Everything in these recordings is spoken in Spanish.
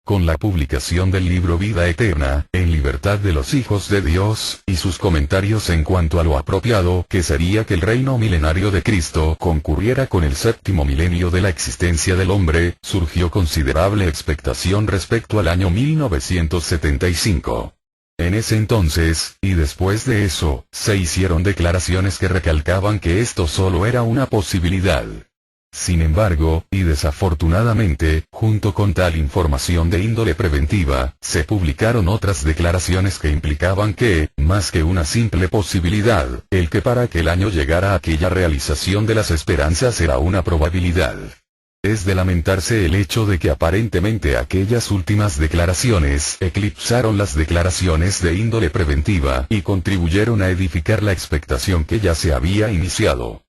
Con la publicación del libro Vida Eterna, en Libertad de los Hijos de Dios, y sus comentarios en cuanto a lo apropiado que sería que el reino milenario de Cristo concurriera con el séptimo milenio de la existencia del hombre, surgió considerable expectación respecto al año 1975. En ese entonces, y después de eso, se hicieron declaraciones que recalcaban que esto solo era una posibilidad. Sin embargo, y desafortunadamente, junto con tal información de índole preventiva, se publicaron otras declaraciones que implicaban que, más que una simple posibilidad, el que para aquel año llegara aquella realización de las esperanzas era una probabilidad. Es de lamentarse el hecho de que aparentemente aquellas últimas declaraciones eclipsaron las declaraciones de índole preventiva y contribuyeron a edificar la expectación que ya se había iniciado.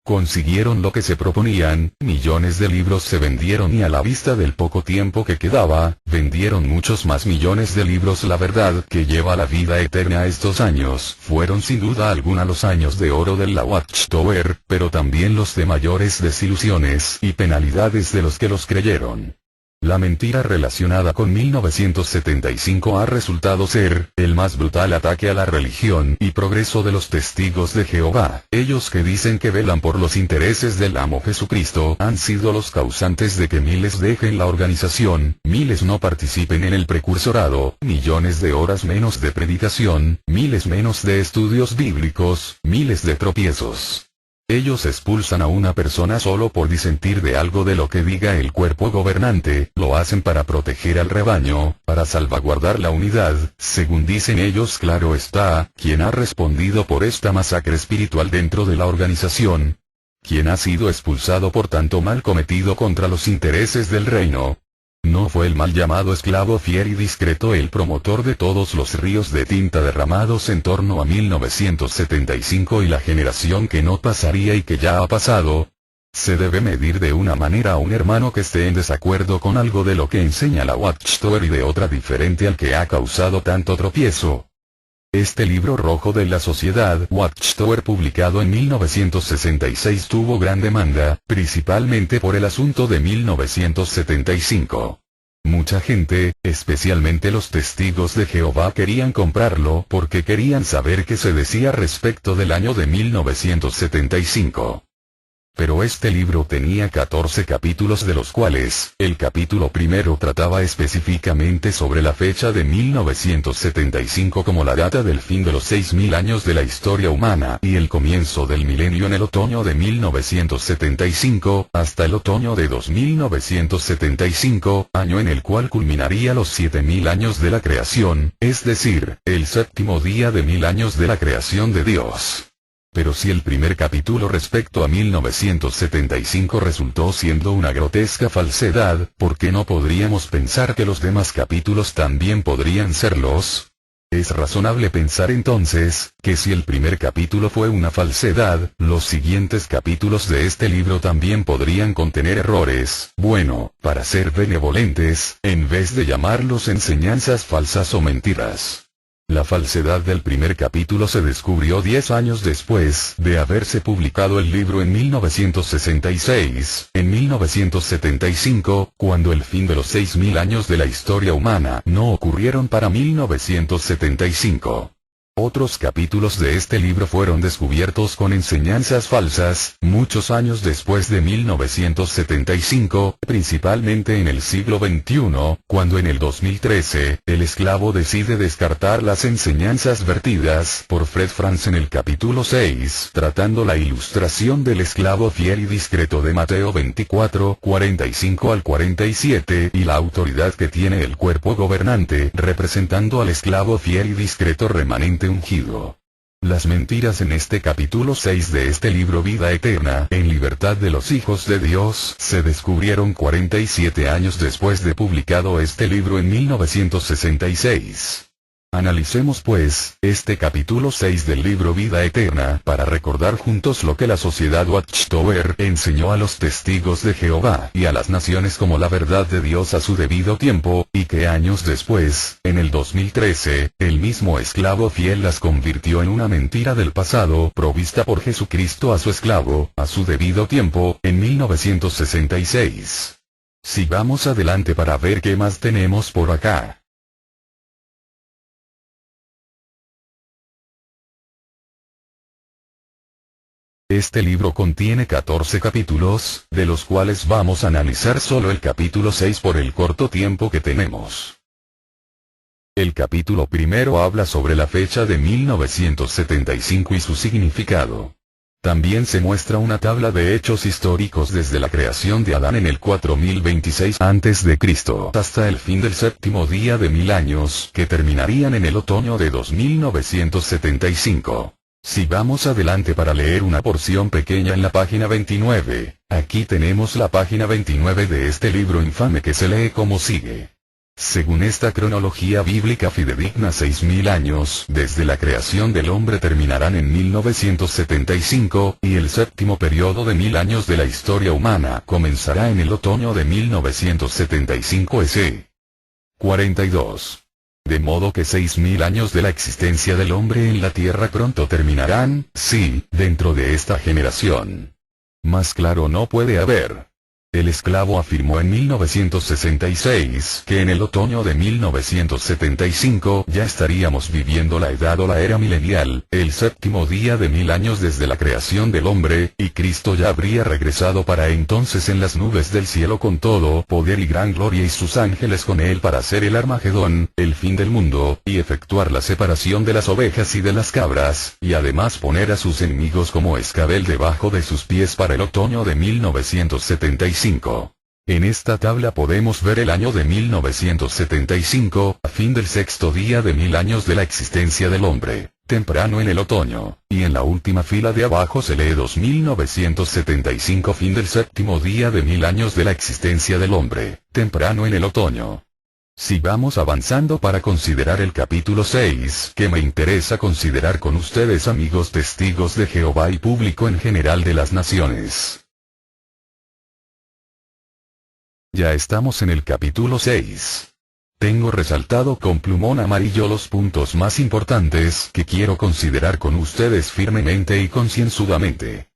Consiguieron lo que se proponían, millones de libros se vendieron y a la vista del poco tiempo que quedaba, vendieron muchos más millones de libros. La verdad que lleva la vida eterna. Estos años fueron sin duda alguna los años de oro de la Watchtower, pero también los de mayores desilusiones y penalidades de los que los creyeron. La mentira relacionada con 1975 ha resultado ser el más brutal ataque a la religión y progreso de los testigos de Jehová. Ellos que dicen que velan por los intereses del amo Jesucristo han sido los causantes de que miles dejen la organización, miles no participen en el precursorado, millones de horas menos de predicación, miles menos de estudios bíblicos, miles de tropiezos. Ellos expulsan a una persona solo por disentir de algo de lo que diga el cuerpo gobernante, lo hacen para proteger al rebaño, para salvaguardar la unidad, según dicen ellos. Claro está, ¿quién ha respondido por esta masacre espiritual dentro de la organización? ¿Quién ha sido expulsado por tanto mal cometido contra los intereses del reino? ¿No fue el mal llamado esclavo fiel y discreto el promotor de todos los ríos de tinta derramados en torno a 1975 y la generación que no pasaría y que ya ha pasado? Se debe medir de una manera a un hermano que esté en desacuerdo con algo de lo que enseña la Watchtower y de otra diferente al que ha causado tanto tropiezo. Este libro rojo de la sociedad Watchtower, publicado en 1966, tuvo gran demanda, principalmente por el asunto de 1975. Mucha gente, especialmente los testigos de Jehová, querían comprarlo porque querían saber qué se decía respecto del año de 1975. Pero este libro tenía 14 capítulos, de los cuales, el capítulo primero trataba específicamente sobre la fecha de 1975 como la data del fin de los 6000 años de la historia humana y el comienzo del milenio en el otoño de 1975, hasta el otoño de 2975, año en el cual culminaría los 7000 años de la creación, es decir, el séptimo día de 1000 años de la creación de Dios. Pero si el primer capítulo respecto a 1975 resultó siendo una grotesca falsedad, ¿por qué no podríamos pensar que los demás capítulos también podrían serlos? Es razonable pensar entonces, que si el primer capítulo fue una falsedad, los siguientes capítulos de este libro también podrían contener errores. Bueno, para ser benevolentes, en vez de llamarlos enseñanzas falsas o mentiras. La falsedad del primer capítulo se descubrió 10 años después de haberse publicado el libro en 1966, en 1975, cuando el fin de los 6000 años de la historia humana no ocurrieron para 1975. Otros capítulos de este libro fueron descubiertos con enseñanzas falsas, muchos años después de 1975, principalmente en el siglo XXI, cuando en el 2013, el esclavo decide descartar las enseñanzas vertidas por Fred Franz en el capítulo 6, tratando la ilustración del esclavo fiel y discreto de Mateo 24, 45 al 47, y la autoridad que tiene el cuerpo gobernante, representando al esclavo fiel y discreto remanente ungido. Las mentiras en este capítulo 6 de este libro Vida Eterna, en Libertad de los Hijos de Dios, se descubrieron 47 años después de publicado este libro en 1966. Analicemos pues, este capítulo 6 del libro Vida Eterna, para recordar juntos lo que la sociedad Watchtower enseñó a los testigos de Jehová y a las naciones como la verdad de Dios a su debido tiempo, y que años después, en el 2013, el mismo esclavo fiel las convirtió en una mentira del pasado, provista por Jesucristo a su esclavo, a su debido tiempo, en 1966. Sigamos adelante para ver qué más tenemos por acá. Este libro contiene 14 capítulos, de los cuales vamos a analizar solo el capítulo 6 por el corto tiempo que tenemos. El capítulo primero habla sobre la fecha de 1975 y su significado. También se muestra una tabla de hechos históricos desde la creación de Adán en el 4026 a.C. hasta el fin del séptimo día de 1000 años, que terminarían en el otoño de 2975. Sigamos adelante para leer una porción pequeña en la página 29. Aquí tenemos la página 29 de este libro infame que se lee como sigue. Según esta cronología bíblica fidedigna 6000 años desde la creación del hombre terminarán en 1975, y el séptimo periodo de 1000 años de la historia humana comenzará en el otoño de 1975 S. 42. De modo que 6000 años de la existencia del hombre en la tierra pronto terminarán, sí, dentro de esta generación. Más claro no puede haber. El esclavo afirmó en 1966 que en el otoño de 1975 ya estaríamos viviendo la edad o la era milenial, el séptimo día de 1000 años desde la creación del hombre, y Cristo ya habría regresado para entonces en las nubes del cielo con todo poder y gran gloria y sus ángeles con él para hacer el Armagedón, el fin del mundo, y efectuar la separación de las ovejas y de las cabras, y además poner a sus enemigos como escabel debajo de sus pies para el otoño de 1975. En esta tabla podemos ver el año de 1975, a fin del sexto día de 1000 años de la existencia del hombre, temprano en el otoño, y en la última fila de abajo se lee 2975 fin del séptimo día de 1000 años de la existencia del hombre, temprano en el otoño. Sigamos avanzando para considerar el capítulo 6, que me interesa considerar con ustedes amigos testigos de Jehová y público en general de las naciones. Ya estamos en el capítulo 6. Tengo resaltado con plumón amarillo los puntos más importantes que quiero considerar con ustedes firmemente y concienzudamente.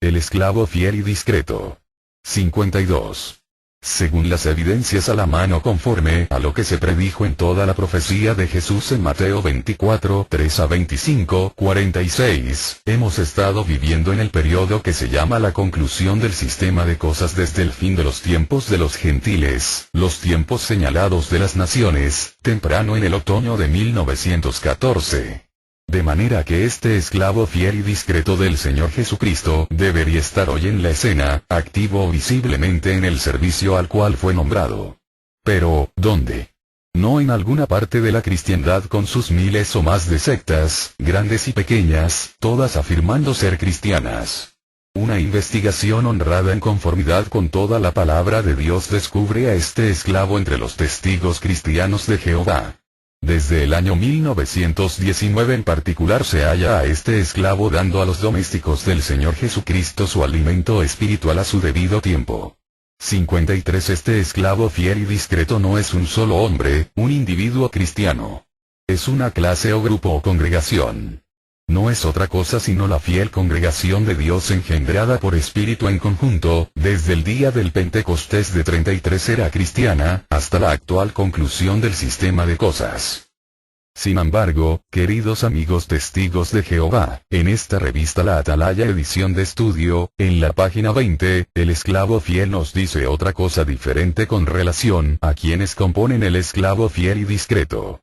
El esclavo fiel y discreto. 52. Según las evidencias a la mano conforme a lo que se predijo en toda la profecía de Jesús en Mateo 24, 3 a 25, 46, hemos estado viviendo en el periodo que se llama la conclusión del sistema de cosas desde el fin de los tiempos de los gentiles, los tiempos señalados de las naciones, temprano en el otoño de 1914. De manera que este esclavo fiel y discreto del Señor Jesucristo debería estar hoy en la escena, activo visiblemente en el servicio al cual fue nombrado. Pero, ¿dónde? No en alguna parte de la cristiandad con sus miles o más de sectas, grandes y pequeñas, todas afirmando ser cristianas. Una investigación honrada en conformidad con toda la palabra de Dios descubre a este esclavo entre los testigos cristianos de Jehová. Desde el año 1919 en particular se halla a este esclavo dando a los domésticos del Señor Jesucristo su alimento espiritual a su debido tiempo. 53 Este esclavo fiel y discreto no es un solo hombre, un individuo cristiano. Es una clase o grupo o congregación. No es otra cosa sino la fiel congregación de Dios engendrada por Espíritu en conjunto, desde el día del Pentecostés de 33 era cristiana, hasta la actual conclusión del sistema de cosas. Sin embargo, queridos amigos testigos de Jehová, en esta revista La Atalaya edición de estudio, en la página 20, el esclavo fiel nos dice otra cosa diferente con relación a quienes componen el esclavo fiel y discreto.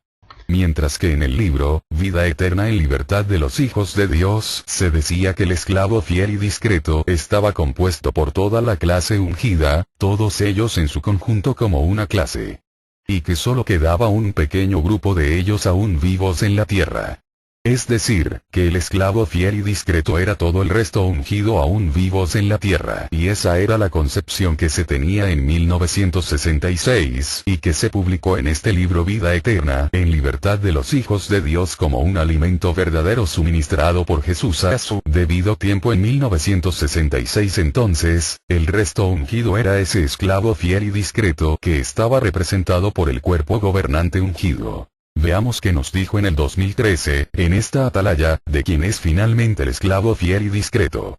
Mientras que en el libro, Vida Eterna en Libertad de los Hijos de Dios, se decía que el esclavo fiel y discreto estaba compuesto por toda la clase ungida, todos ellos en su conjunto como una clase. Y que solo quedaba un pequeño grupo de ellos aún vivos en la tierra. Es decir, que el esclavo fiel y discreto era todo el resto ungido aún vivos en la tierra. Y esa era la concepción que se tenía en 1966, y que se publicó en este libro Vida Eterna, en Libertad de los Hijos de Dios como un alimento verdadero suministrado por Jesús a su debido tiempo en 1966. Entonces, el resto ungido era ese esclavo fiel y discreto que estaba representado por el cuerpo gobernante ungido. Veamos qué nos dijo en el 2013, en esta atalaya, de quién es finalmente el esclavo fiel y discreto.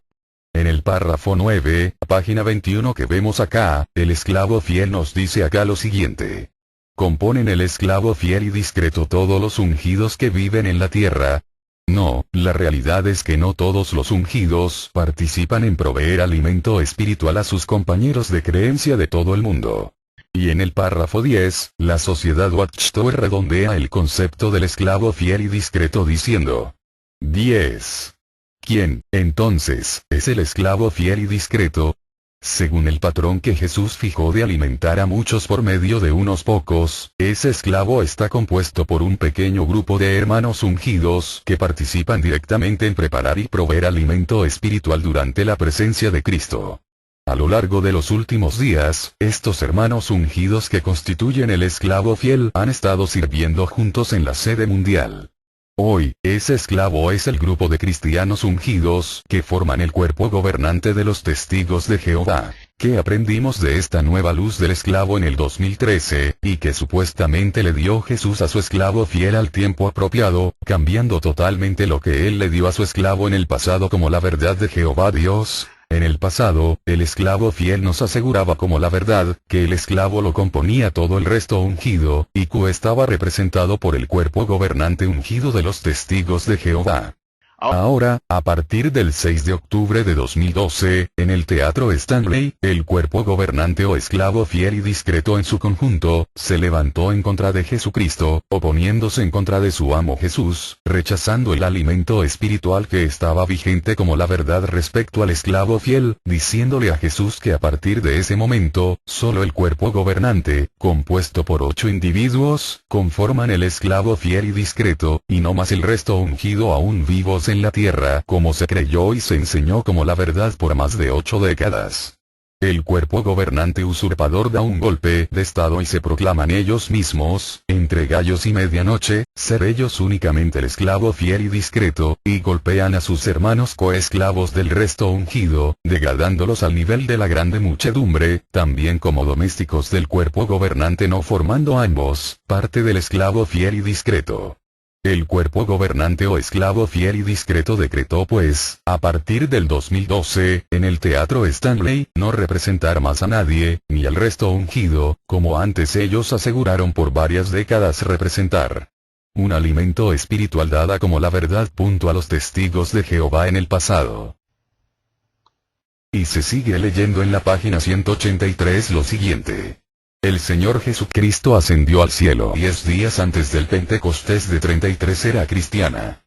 En el párrafo 9, página 21 que vemos acá, el esclavo fiel nos dice acá lo siguiente. ¿Componen el esclavo fiel y discreto todos los ungidos que viven en la tierra? No, la realidad es que no todos los ungidos participan en proveer alimento espiritual a sus compañeros de creencia de todo el mundo. Y en el párrafo 10, la sociedad Watchtower redondea el concepto del esclavo fiel y discreto diciendo. 10. ¿Quién, entonces, es el esclavo fiel y discreto? Según el patrón que Jesús fijó de alimentar a muchos por medio de unos pocos, ese esclavo está compuesto por un pequeño grupo de hermanos ungidos que participan directamente en preparar y proveer alimento espiritual durante la presencia de Cristo. A lo largo de los últimos días, estos hermanos ungidos que constituyen el esclavo fiel han estado sirviendo juntos en la sede mundial. Hoy, ese esclavo es el grupo de cristianos ungidos que forman el cuerpo gobernante de los testigos de Jehová. ¿Qué aprendimos de esta nueva luz del esclavo en el 2013, y que supuestamente le dio Jesús a su esclavo fiel al tiempo apropiado, cambiando totalmente lo que él le dio a su esclavo en el pasado como la verdad de Jehová Dios? En el pasado, el esclavo fiel nos aseguraba como la verdad, que el esclavo lo componía todo el resto ungido, y que estaba representado por el cuerpo gobernante ungido de los testigos de Jehová. Ahora, a partir del 6 de octubre de 2012, en el Teatro Stanley, el cuerpo gobernante o esclavo fiel y discreto en su conjunto, se levantó en contra de Jesucristo, oponiéndose en contra de su amo Jesús, rechazando el alimento espiritual que estaba vigente como la verdad respecto al esclavo fiel, diciéndole a Jesús que a partir de ese momento, solo el cuerpo gobernante, compuesto por 8 individuos, conforman el esclavo fiel y discreto, y no más el resto ungido aún vivos en la tierra, como se creyó y se enseñó como la verdad por más de 8 décadas. El cuerpo gobernante usurpador da un golpe de estado y se proclaman ellos mismos, entre gallos y medianoche, ser ellos únicamente el esclavo fiel y discreto, y golpean a sus hermanos coesclavos del resto ungido, degradándolos al nivel de la grande muchedumbre, también como domésticos del cuerpo gobernante, no formando ambos parte del esclavo fiel y discreto. El cuerpo gobernante o esclavo fiel y discreto decretó pues, a partir del 2012, en el Teatro Stanley, no representar más a nadie, ni al resto ungido, como antes ellos aseguraron por varias décadas representar. Un alimento espiritual dada como la verdad. A los testigos de Jehová en el pasado. Y se sigue leyendo en la página 183 lo siguiente. El Señor Jesucristo ascendió al cielo 10 días antes del Pentecostés de 33 era cristiana.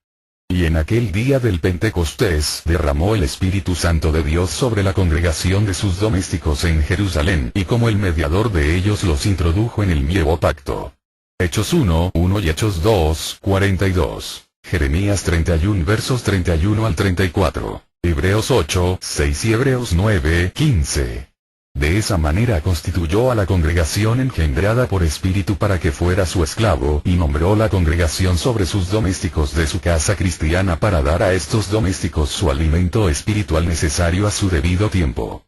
Y en aquel día del Pentecostés derramó el Espíritu Santo de Dios sobre la congregación de sus domésticos en Jerusalén, y como el mediador de ellos los introdujo en el nuevo pacto. Hechos 1:1 y Hechos 2:42. Jeremías 31 versos 31 al 34. Hebreos 8:6 y Hebreos 9:15. De esa manera constituyó a la congregación engendrada por espíritu para que fuera su esclavo, y nombró la congregación sobre sus domésticos de su casa cristiana para dar a estos domésticos su alimento espiritual necesario a su debido tiempo.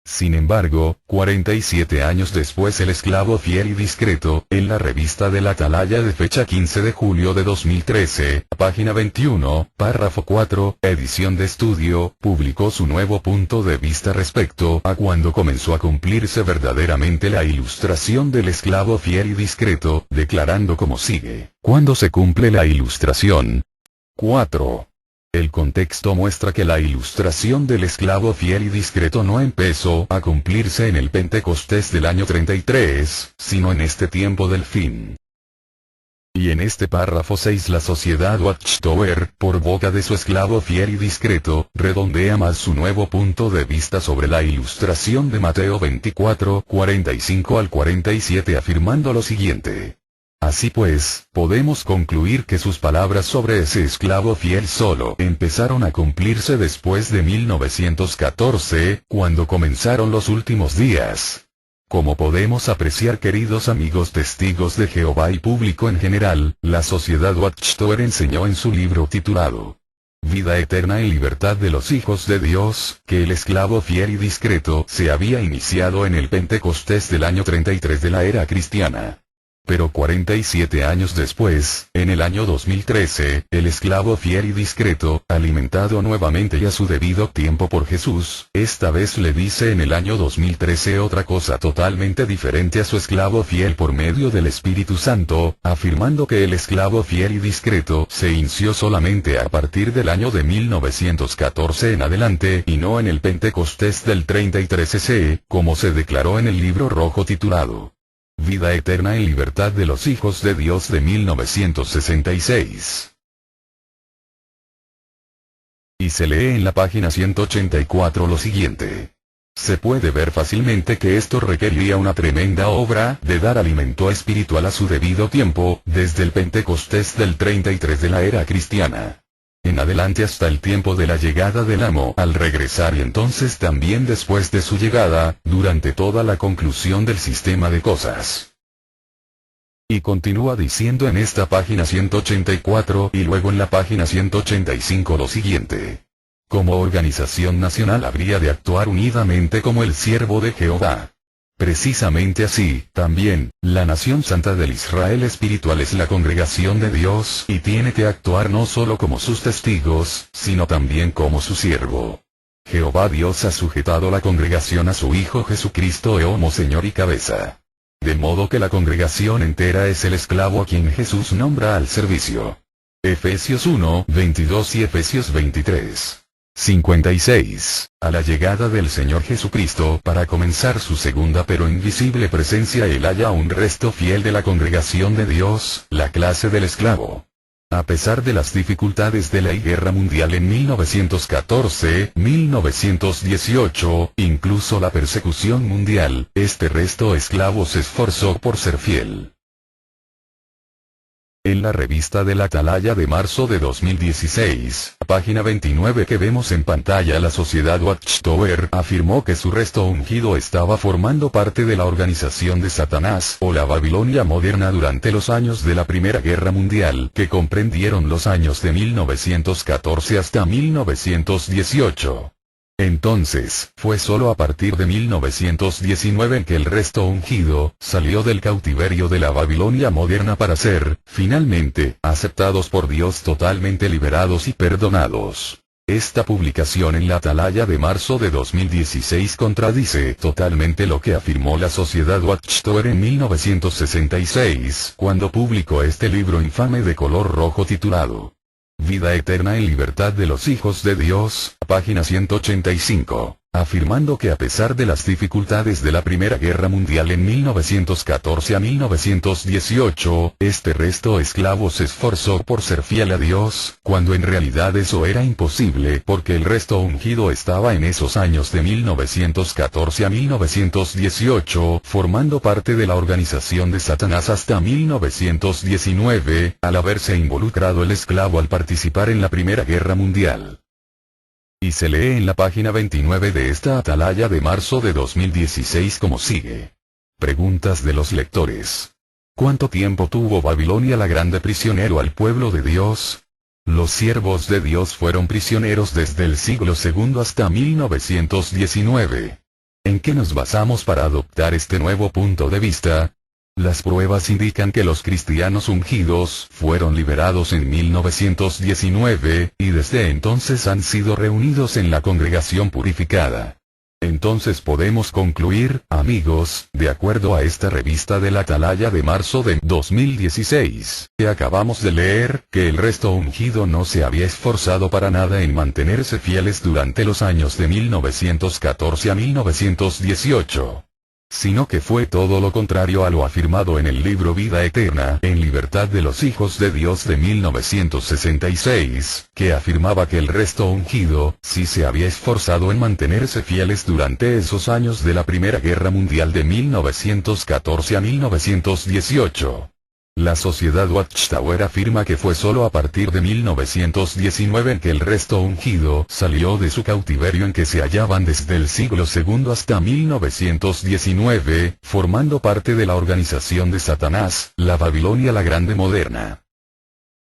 Sin embargo, 47 años después el esclavo fiel y discreto, en la revista de la Atalaya de fecha 15 de julio de 2013, página 21, párrafo 4, edición de estudio, publicó su nuevo punto de vista respecto a cuando comenzó a cumplirse verdaderamente la ilustración del esclavo fiel y discreto, declarando como sigue. ¿Cuándo se cumple la ilustración? 4. El contexto muestra que la ilustración del esclavo fiel y discreto no empezó a cumplirse en el Pentecostés del año 33, sino en este tiempo del fin. Y en este párrafo 6 la sociedad Watchtower, por boca de su esclavo fiel y discreto, redondea más su nuevo punto de vista sobre la ilustración de Mateo 24, 45 al 47 afirmando lo siguiente. Así pues, podemos concluir que sus palabras sobre ese esclavo fiel solo empezaron a cumplirse después de 1914, cuando comenzaron los últimos días. Como podemos apreciar, queridos amigos testigos de Jehová y público en general, la sociedad Watchtower enseñó en su libro titulado Vida eterna y libertad de los hijos de Dios, que el esclavo fiel y discreto se había iniciado en el Pentecostés del año 33 de la era cristiana. Pero 47 años después, en el año 2013, el esclavo fiel y discreto, alimentado nuevamente y a su debido tiempo por Jesús, esta vez le dice en el año 2013 otra cosa totalmente diferente a su esclavo fiel por medio del Espíritu Santo, afirmando que el esclavo fiel y discreto se inició solamente a partir del año de 1914 en adelante y no en el Pentecostés del 33 EC, como se declaró en el libro rojo titulado Vida eterna en libertad de los hijos de Dios de 1966. Y se lee en la página 184 lo siguiente. Se puede ver fácilmente que esto requería una tremenda obra de dar alimento espiritual a su debido tiempo, desde el Pentecostés del 33 de la era cristiana en adelante hasta el tiempo de la llegada del amo al regresar y entonces también después de su llegada, durante toda la conclusión del sistema de cosas. Y continúa diciendo en esta página 184 y luego en la página 185 lo siguiente. Como organización nacional habría de actuar unidamente como el siervo de Jehová. Precisamente así, también, la nación santa del Israel espiritual es la congregación de Dios y tiene que actuar no solo como sus testigos, sino también como su siervo. Jehová Dios ha sujetado la congregación a su Hijo Jesucristo Eomo Señor y cabeza. De modo que la congregación entera es el esclavo a quien Jesús nombra al servicio. Efesios 1, 22 y Efesios 23. 56. A la llegada del Señor Jesucristo para comenzar su segunda pero invisible presencia él halla un resto fiel de la congregación de Dios, la clase del esclavo. A pesar de las dificultades de la guerra mundial en 1914, 1918, incluso la persecución mundial, este resto esclavo se esforzó por ser fiel. En la revista del Atalaya de marzo de 2016, página 29 que vemos en pantalla, la sociedad Watchtower afirmó que su resto ungido estaba formando parte de la organización de Satanás o la Babilonia moderna durante los años de la Primera Guerra Mundial, que comprendieron los años de 1914 hasta 1918. Entonces, fue solo a partir de 1919 en que el resto ungido salió del cautiverio de la Babilonia moderna para ser, finalmente, aceptados por Dios, totalmente liberados y perdonados. Esta publicación en la Atalaya de marzo de 2016 contradice totalmente lo que afirmó la sociedad Watchtower en 1966, cuando publicó este libro infame de color rojo titulado Vida eterna en libertad de los hijos de Dios, página 185, afirmando que a pesar de las dificultades de la Primera Guerra Mundial en 1914 a 1918, este resto esclavo se esforzó por ser fiel a Dios, cuando en realidad eso era imposible porque el resto ungido estaba en esos años de 1914 a 1918 formando parte de la organización de Satanás hasta 1919, al haberse involucrado el esclavo al participar en la Primera Guerra Mundial. Y se lee en la página 29 de esta Atalaya de marzo de 2016 como sigue. Preguntas de los lectores. ¿Cuánto tiempo tuvo Babilonia la Grande prisionero al pueblo de Dios? Los siervos de Dios fueron prisioneros desde el siglo II hasta 1919. ¿En qué nos basamos para adoptar este nuevo punto de vista? Las pruebas indican que los cristianos ungidos fueron liberados en 1919, y desde entonces han sido reunidos en la congregación purificada. Entonces podemos concluir, amigos, de acuerdo a esta revista de la Atalaya de marzo de 2016, que acabamos de leer, que el resto ungido no se había esforzado para nada en mantenerse fieles durante los años de 1914 a 1918. Sino que fue todo lo contrario a lo afirmado en el libro Vida Eterna en Libertad de los Hijos de Dios de 1966, que afirmaba que el resto ungido sí se había esforzado en mantenerse fieles durante esos años de la Primera Guerra Mundial de 1914 a 1918. La sociedad Watchtower afirma que fue solo a partir de 1919 en que el resto ungido salió de su cautiverio en que se hallaban desde el siglo II hasta 1919, formando parte de la organización de Satanás, la Babilonia la Grande moderna.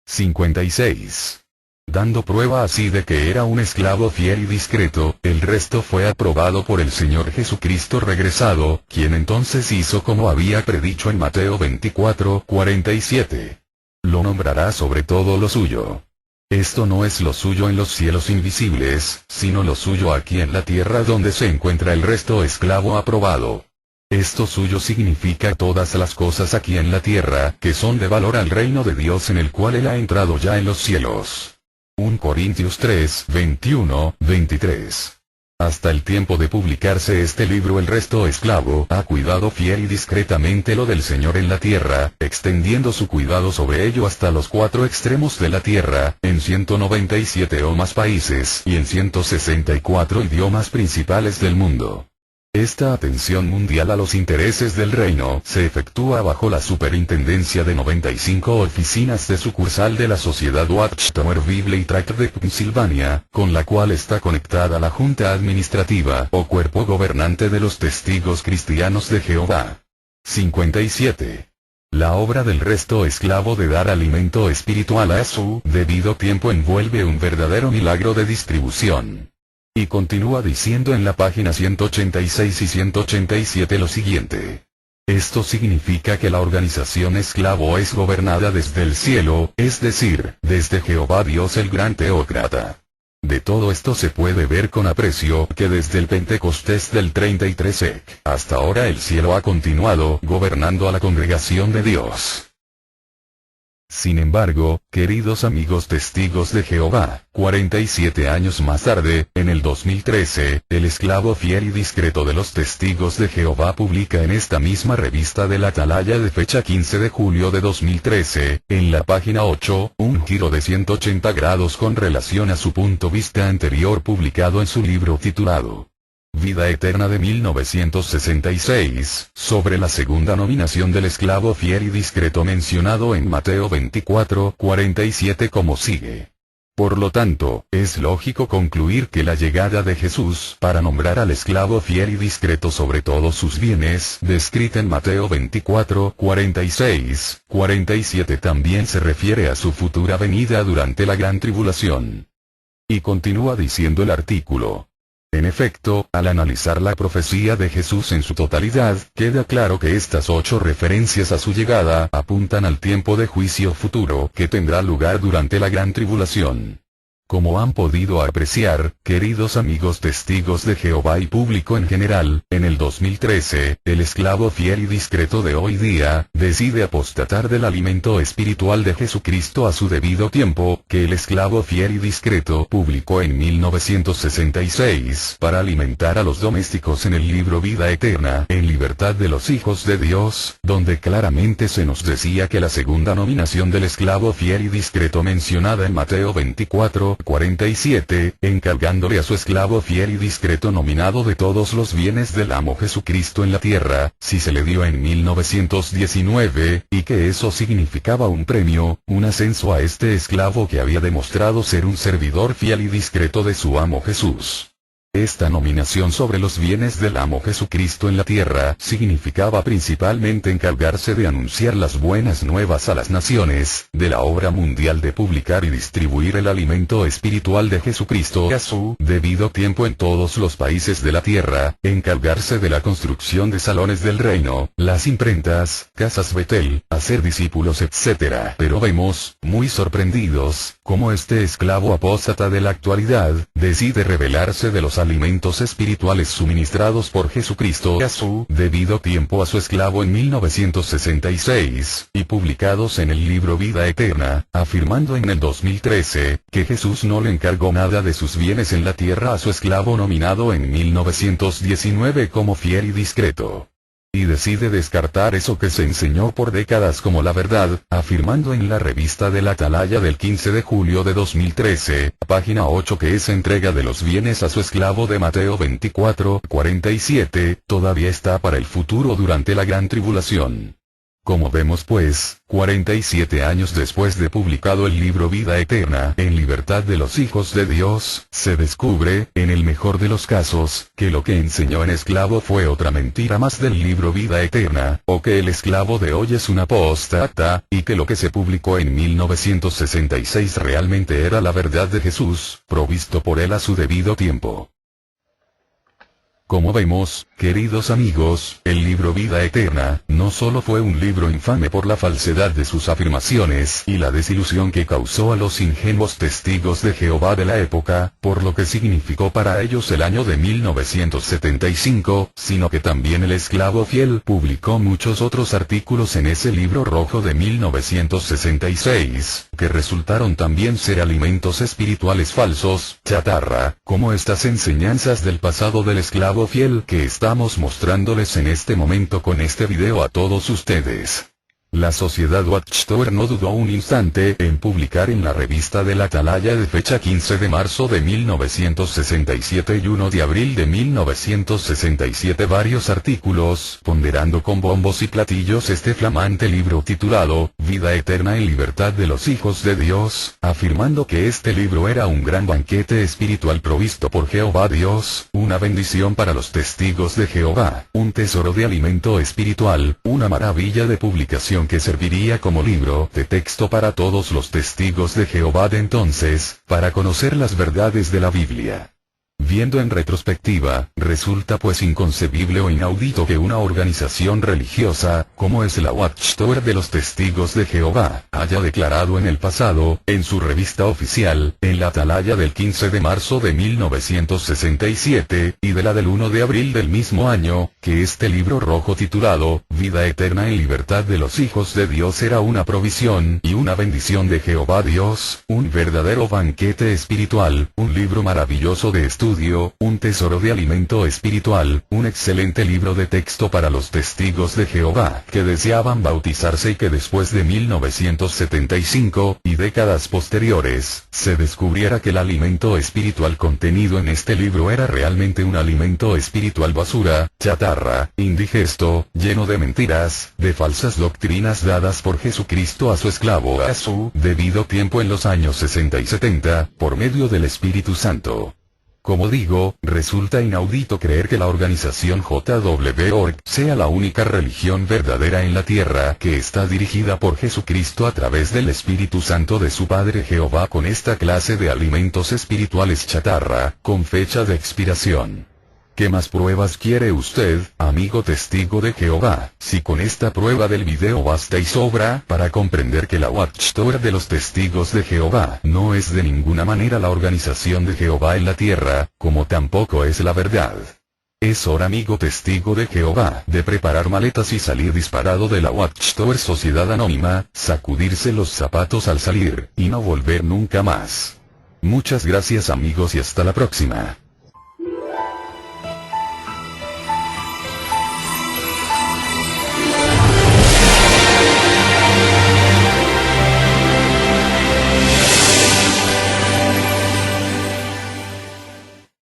56. dando prueba así de que era un esclavo fiel y discreto. El resto fue aprobado por el Señor Jesucristo regresado, quien entonces hizo como había predicho en Mateo 24:47. Lo nombrará sobre todo lo suyo. Esto no es lo suyo en los cielos invisibles, sino lo suyo aquí en la tierra donde se encuentra el resto esclavo aprobado. Esto suyo significa todas las cosas aquí en la tierra que son de valor al reino de Dios en el cual él ha entrado ya en los cielos. 1 Corintios 3:21-23. Hasta el tiempo de publicarse este libro el resto esclavo ha cuidado fiel y discretamente lo del Señor en la tierra, extendiendo su cuidado sobre ello hasta los 4 extremos de la tierra, en 197 o más países y en 164 idiomas principales del mundo. Esta atención mundial a los intereses del reino se efectúa bajo la superintendencia de 95 oficinas de sucursal de la Sociedad Watchtower Bible y Tract de Pensilvania, con la cual está conectada la Junta Administrativa o Cuerpo Gobernante de los Testigos Cristianos de Jehová. 57. La obra del resto esclavo de dar alimento espiritual a su debido tiempo envuelve un verdadero milagro de distribución. Y continúa diciendo en la página 186 y 187 lo siguiente. Esto significa que la organización esclavo es gobernada desde el cielo, es decir, desde Jehová Dios el gran teócrata. De todo esto se puede ver con aprecio que desde el Pentecostés del 33 EC hasta ahora el cielo ha continuado gobernando a la congregación de Dios. Sin embargo, queridos amigos testigos de Jehová, 47 años más tarde, en el 2013, el esclavo fiel y discreto de los testigos de Jehová publica en esta misma revista de la Atalaya de fecha 15 de julio de 2013, en la página 8, un giro de 180 grados con relación a su punto de vista anterior publicado en su libro titulado Vida Eterna de 1966, sobre la segunda nominación del esclavo fiel y discreto mencionado en Mateo 24:47 como sigue. Por lo tanto, es lógico concluir que la llegada de Jesús para nombrar al esclavo fiel y discreto sobre todos sus bienes, descrita en Mateo 24:46-47 también se refiere a su futura venida durante la gran tribulación. Y continúa diciendo el artículo. En efecto, al analizar la profecía de Jesús en su totalidad, queda claro que estas 8 referencias a su llegada apuntan al tiempo de juicio futuro que tendrá lugar durante la gran tribulación. Como han podido apreciar, queridos amigos testigos de Jehová y público en general, en el 2013, el esclavo fiel y discreto de hoy día, decide apostatar del alimento espiritual de Jesucristo a su debido tiempo, que el esclavo fiel y discreto publicó en 1966 para alimentar a los domésticos en el libro Vida Eterna en Libertad de los Hijos de Dios, donde claramente se nos decía que la segunda nominación del esclavo fiel y discreto mencionada en Mateo 24:47, encargándole a su esclavo fiel y discreto nominado de todos los bienes del amo Jesucristo en la tierra, si se le dio en 1919, y que eso significaba un premio, un ascenso a este esclavo que había demostrado ser un servidor fiel y discreto de su amo Jesús. Esta nominación sobre los bienes del amo Jesucristo en la tierra significaba principalmente encargarse de anunciar las buenas nuevas a las naciones, de la obra mundial de publicar y distribuir el alimento espiritual de Jesucristo a su debido tiempo en todos los países de la tierra, encargarse de la construcción de salones del reino, las imprentas, casas Betel, hacer discípulos etc. Pero vemos, muy sorprendidos, cómo este esclavo apóstata de la actualidad, decide rebelarse de los alimentos espirituales suministrados por Jesucristo a su debido tiempo a su esclavo en 1966, y publicados en el libro Vida Eterna, afirmando en el 2013, que Jesús no le encargó nada de sus bienes en la tierra a su esclavo nominado en 1919 como fiel y discreto. Y decide descartar eso que se enseñó por décadas como la verdad, afirmando en la revista de la Atalaya del 15 de julio de 2013, página 8 que esa entrega de los bienes a su esclavo de Mateo 24:47, todavía está para el futuro durante la gran tribulación. Como vemos pues, 47 años después de publicado el libro Vida Eterna en Libertad de los Hijos de Dios, se descubre, en el mejor de los casos, que lo que enseñó en esclavo fue otra mentira más del libro Vida Eterna, o que el esclavo de hoy es un apóstata, y que lo que se publicó en 1966 realmente era la verdad de Jesús, provisto por él a su debido tiempo. Como vemos, queridos amigos, el libro Vida Eterna, no solo fue un libro infame por la falsedad de sus afirmaciones y la desilusión que causó a los ingenuos testigos de Jehová de la época, por lo que significó para ellos el año de 1975, sino que también el esclavo fiel publicó muchos otros artículos en ese libro rojo de 1966, que resultaron también ser alimentos espirituales falsos, chatarra, como estas enseñanzas del pasado del esclavo fiel que estamos mostrándoles en este momento con este video a todos ustedes. La sociedad Watchtower no dudó un instante en publicar en la revista de la Atalaya de fecha 15 de marzo de 1967 y 1 de abril de 1967 varios artículos, ponderando con bombos y platillos este flamante libro titulado, Vida Eterna en Libertad de los Hijos de Dios, afirmando que este libro era un gran banquete espiritual provisto por Jehová Dios, una bendición para los testigos de Jehová, un tesoro de alimento espiritual, una maravilla de publicación que serviría como libro de texto para todos los testigos de Jehová de entonces, para conocer las verdades de la Biblia. Viendo en retrospectiva, resulta pues inconcebible o inaudito que una organización religiosa, como es la Watchtower de los Testigos de Jehová, haya declarado en el pasado, en su revista oficial, en la Atalaya del 15 de marzo de 1967, y de la del 1 de abril del mismo año, que este libro rojo titulado, Vida Eterna en Libertad de los Hijos de Dios era una provisión y una bendición de Jehová Dios, un verdadero banquete espiritual, un libro maravilloso de estudio, un tesoro de alimento espiritual, un excelente libro de texto para los testigos de Jehová que deseaban bautizarse y que después de 1975 y décadas posteriores, se descubriera que el alimento espiritual contenido en este libro era realmente un alimento espiritual basura, chatarra, indigesto, lleno de mentiras, de falsas doctrinas dadas por Jesucristo a su esclavo a su debido tiempo en los años 60 y 70, por medio del Espíritu Santo. Como digo, resulta inaudito creer que la organización JW.org sea la única religión verdadera en la tierra que está dirigida por Jesucristo a través del Espíritu Santo de su Padre Jehová con esta clase de alimentos espirituales chatarra, con fecha de expiración. ¿Qué más pruebas quiere usted, amigo testigo de Jehová? Si con esta prueba del video basta y sobra para comprender que la Watchtower de los Testigos de Jehová no es de ninguna manera la organización de Jehová en la tierra, como tampoco es la verdad. Es hora, amigo testigo de Jehová, de preparar maletas y salir disparado de la Watchtower Sociedad Anónima, sacudirse los zapatos al salir, y no volver nunca más. Muchas gracias amigos y hasta la próxima.